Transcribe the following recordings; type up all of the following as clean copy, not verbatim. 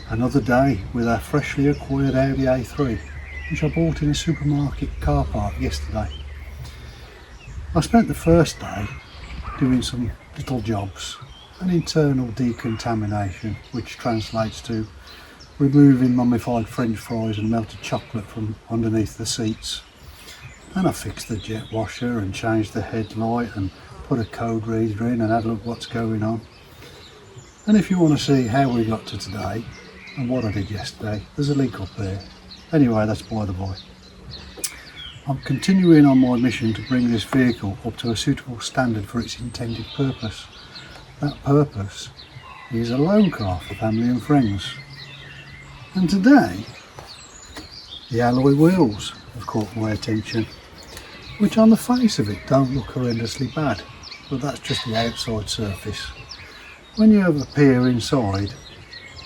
Another day with our freshly acquired Audi A3, which I bought in a supermarket car park yesterday. I spent the first day doing some little jobs, an internal decontamination, which translates to removing mummified french fries and melted chocolate from underneath the seats. And I fixed the jet washer and changed the headlight and put a code reader in and had a look what's going on. And if you want to see how we got to today and what I did yesterday, there's a link up there. Anyway, that's by the by. I'm continuing on my mission to bring this vehicle up to a suitable standard for its intended purpose. That purpose is a loan car for family and friends. And today, the alloy wheels have caught my attention, which on the face of it don't look horrendously bad, but that's just the outside surface. When you have a peer inside,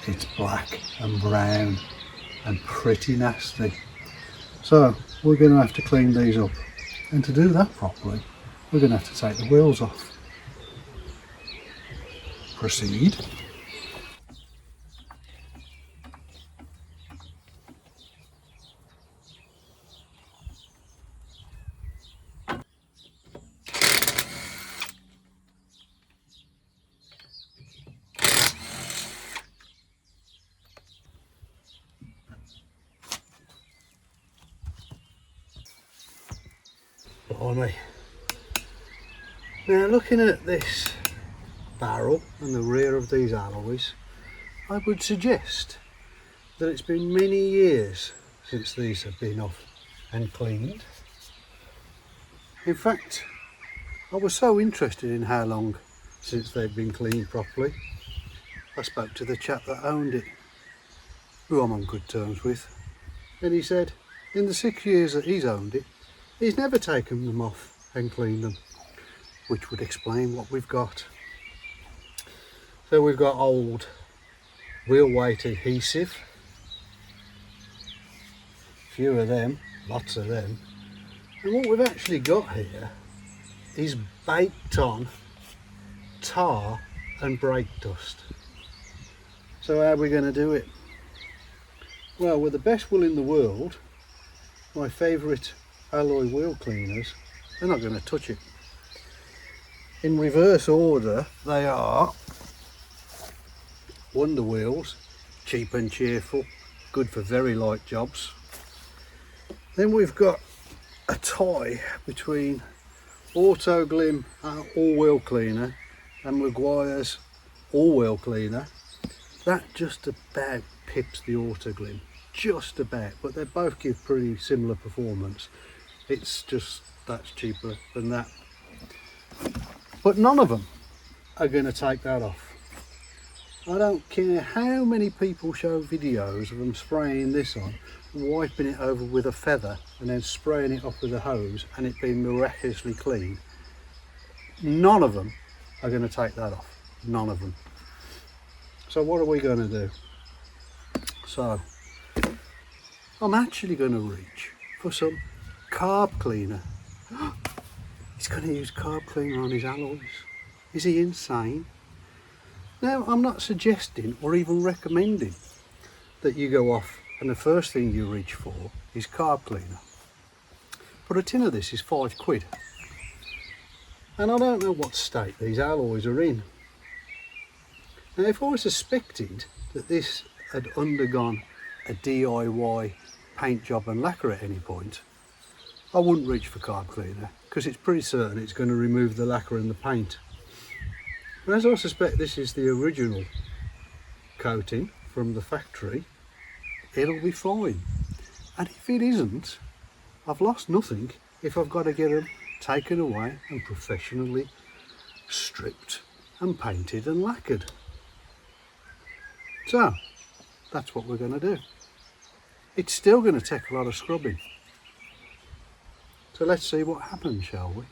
it's black and brown and pretty nasty. So we're going to have to clean these up, and to do that properly we're going to have to take the wheels off. Proceed. Blimey. Now, looking at this barrel and the rear of these alloys, I would suggest that it's been many years since these have been off and cleaned. In fact, I was so interested in how long since they'd been cleaned properly, I spoke to the chap that owned it, who I'm on good terms with, and he said in the 6 years that he's owned it, he's never taken them off and cleaned them, which would explain what we've got. So we've got old wheel weight adhesive, few of them, lots of them, and what we've actually got here is baked on tar and brake dust. So how are we going to do it? Well, with the best will in the world, my favourite alloy wheel cleaners, they're not going to touch it. In reverse order, they are Wonder Wheels, cheap and cheerful, good for very light jobs. Then we've got a tie between Auto Glim all-wheel cleaner and Maguire's all-wheel cleaner. That just about pips the Auto Glim, just about, but they both give pretty similar performance. It's just that's cheaper than that. But none of them are going to take that off. I don't care how many people show videos of them spraying this on, wiping it over with a feather and then spraying it off with a hose and it being miraculously clean. None of them are going to take that off. None of them. So what are we going to do? So I'm actually going to reach for some carb cleaner. He's going to use carb cleaner on his alloys. Is he insane? Now, I'm not suggesting or even recommending that you go off and the first thing you reach for is carb cleaner. But a tin of this is £5. And I don't know what state these alloys are in. Now, if I suspected that this had undergone a DIY paint job and lacquer at any point, I wouldn't reach for carb cleaner because it's pretty certain it's going to remove the lacquer and the paint. But as I suspect this is the original coating from the factory, it'll be fine. And if it isn't, I've lost nothing if I've got to get them taken away and professionally stripped and painted and lacquered. So that's what we're going to do. It's still going to take a lot of scrubbing. So let's see what happens, shall we?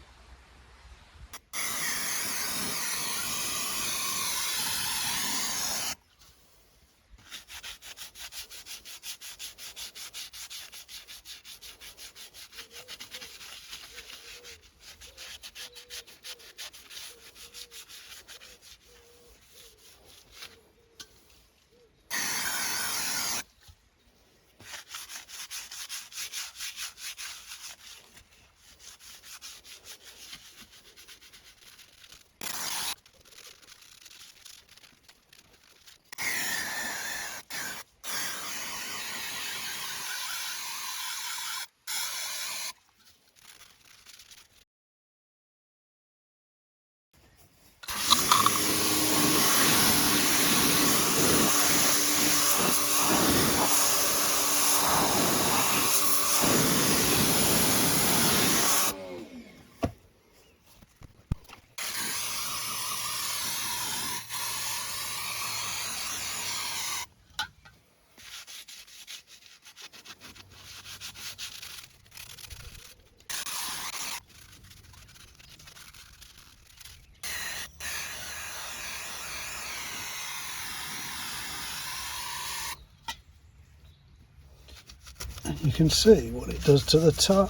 And you can see what it does to the tar.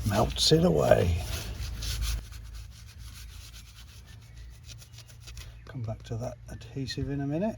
Melts it away. Come back to that adhesive in a minute.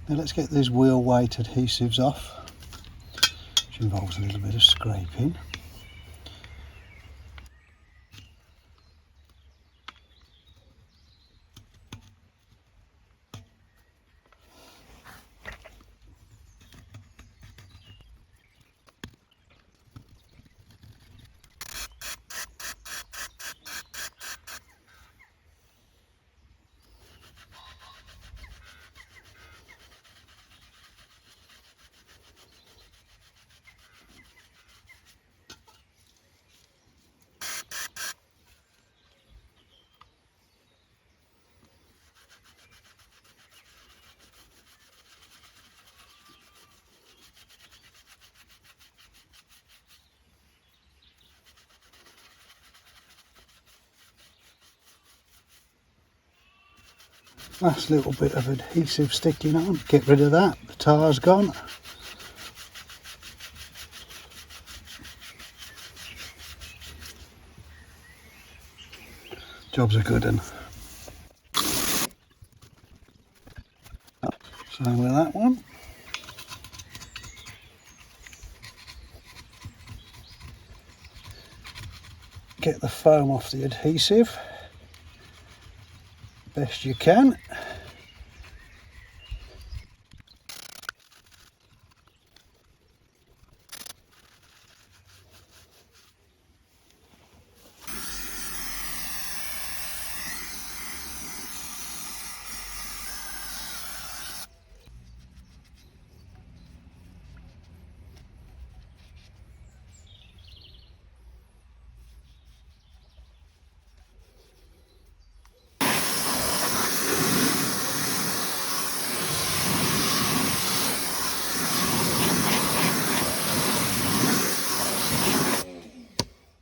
Now let's get these wheel weight adhesives off, which involves a little bit of scraping. Last little bit of adhesive sticking on, get rid of that, the tar's gone. Job's a good one. Same with that one. Get the foam off the adhesive best you can.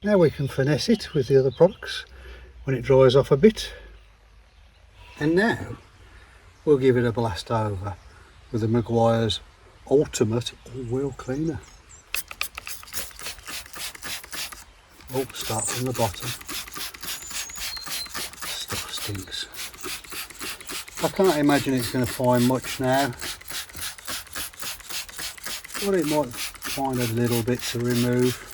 Now we can finesse it with the other products when it dries off a bit. And now we'll give it a blast over with the Meguiar's Ultimate All-Wheel Cleaner. Oh, start from the bottom. Stuff stinks. I can't imagine it's going to find much now, but it might find a little bit to remove.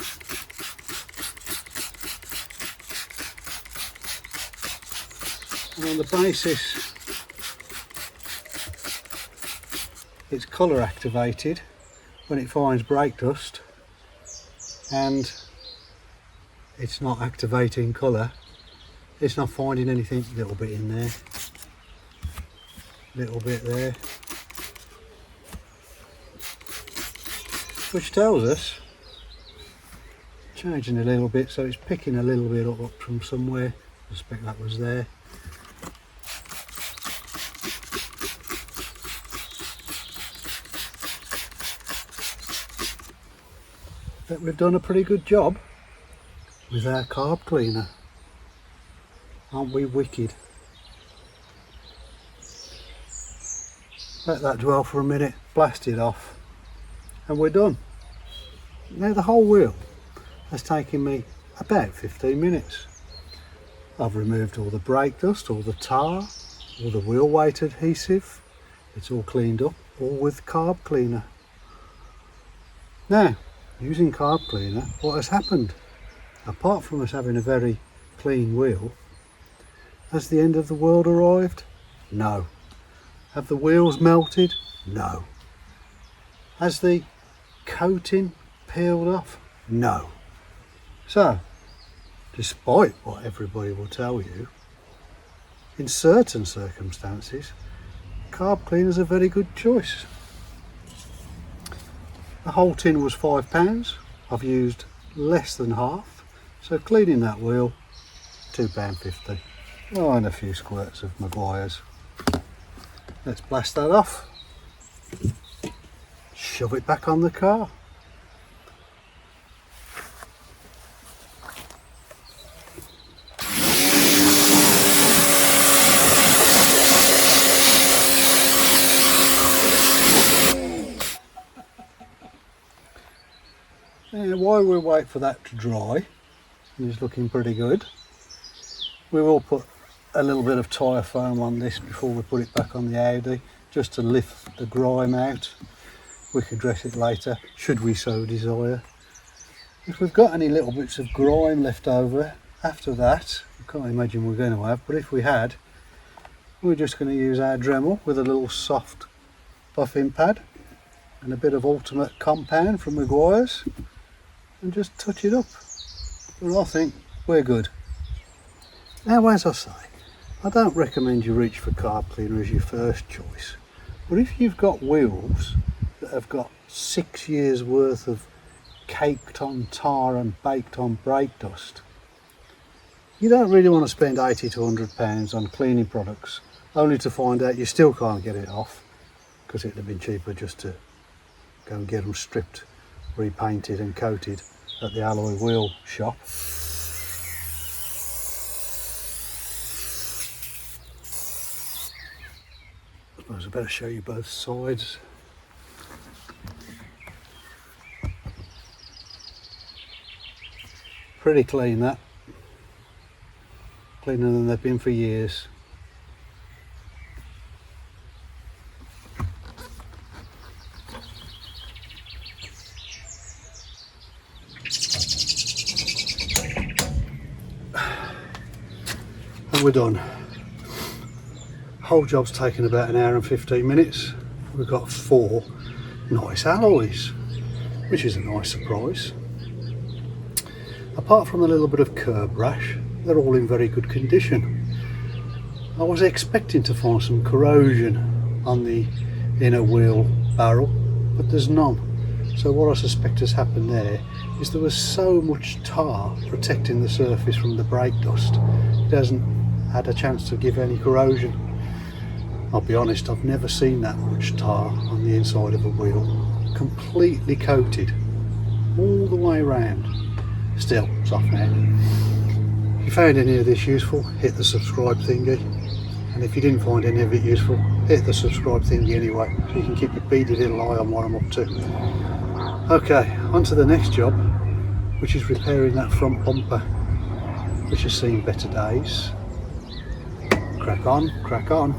And on the basis it's colour activated when it finds brake dust, and it's not activating colour, it's not finding anything. A little bit in there, little bit there, which tells us, changing a little bit, so it's picking a little bit up from somewhere. I suspect that was there. But we've done a pretty good job with our carb cleaner. Aren't we wicked? Let that dwell for a minute, blast it off, and we're done. Now the whole wheel has taken me about 15 minutes. I've removed all the brake dust, all the tar, all the wheel weight adhesive. It's all cleaned up, all with carb cleaner. Now, using carb cleaner, what has happened? Apart from us having a very clean wheel, has the end of the world arrived? No. Have the wheels melted? No. Has the coating peeled off? No. So, despite what everybody will tell you, in certain circumstances, carb cleaner is a very good choice. The whole tin was £5. I've used less than half, so cleaning that wheel, £2.50. Oh, and a few squirts of Maguire's. Let's blast that off, shove it back on the car. And while we wait for that to dry, and it's looking pretty good, we will put a little bit of tyre foam on this before we put it back on the Audi, just to lift the grime out. We can dress it later, should we so desire. If we've got any little bits of grime left over after that, I can't imagine we're going to have, but if we had, we're just going to use our Dremel with a little soft buffing pad and a bit of ultimate compound from Maguire's and just touch it up. But I think we're good. Now, as I say, I don't recommend you reach for carb cleaner as your first choice, but if you've got wheels that have got 6 years worth of caked on tar and baked on brake dust, you don't really want to spend £80 to £100 on cleaning products only to find out you still can't get it off, because it'd have been cheaper just to go and get them stripped, repainted and coated at the alloy wheel shop. I suppose I better show you both sides. Pretty clean, that. Cleaner than they've been for years. And we're done. Whole job's taken about 1 hour and 15 minutes. We've got 4 nice alloys, which is a nice surprise. Apart from a little bit of curb rash, they're all in very good condition. I was expecting to find some corrosion on the inner wheel barrel, but there's none. So what I suspect has happened there is there was so much tar protecting the surface from the brake dust, it hasn't had a chance to give any corrosion. I'll be honest, I've never seen that much tar on the inside of a wheel, completely coated all the way around. Still soft now. If you found any of this useful, hit the subscribe thingy, and if you didn't find any of it useful, hit the subscribe thingy anyway, so you can keep a beady little eye on what I'm up to. Okay, on to the next job, which is repairing that front bumper, which has seen better days. Crack on, crack on.